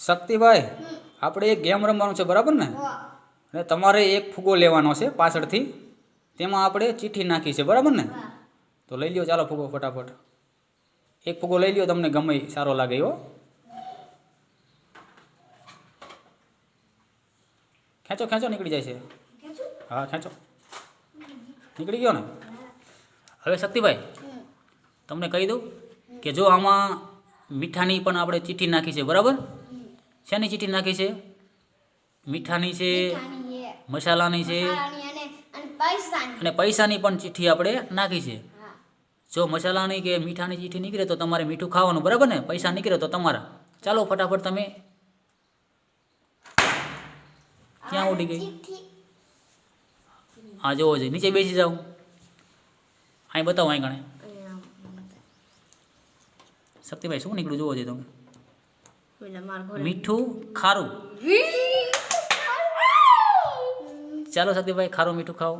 શક્તિભાઈ, આપણે એક ગેમ રમવાનું છે, બરાબર ને? અને તમારે એક ફૂગો લેવાનો છે પાછળથી, તેમાં આપણે ચિઠ્ઠી નાખી છે, બરાબર ને? તો લઈ લ્યો, ચાલો ફૂગો ફટાફટ. એક ફૂગો લઈ લ્યો, તમને ગમે સારો લાગે એવો. ખેંચો ખેંચો, નીકળી જાય છે. હા ખેંચો, નીકળી ગયો ને. હવે શક્તિભાઈ, તમને કહી દઉં કે જો આમાં મીઠાની પણ આપણે ચિઠ્ઠી નાખી છે, બરાબર? શેની ચિઠ્ઠી નાખી છે? મીઠાની છે, મસાલાની છે અને પૈસાની પણ ચિઠ્ઠી આપણે નાખી છે. જો મસાલાની કે મીઠાની ચિઠ્ઠી નીકળે તો તમારે મીઠું ખાવાનું, બરાબર ને? પૈસા નીકળે તો તમારા. ચાલો ફટાફટ, તમે ક્યાં ઉડી ગઈ? હા જોવો છે, નીચે બેસી જાઓ. અહીં બતાવો, અહીં ગણે. શક્તિભાઈ શું નીકળ્યું જોવો છે તમે? મીઠું ખારું. ચાલો શક્તિભાઈ, ખારું મીઠું ખાઓ.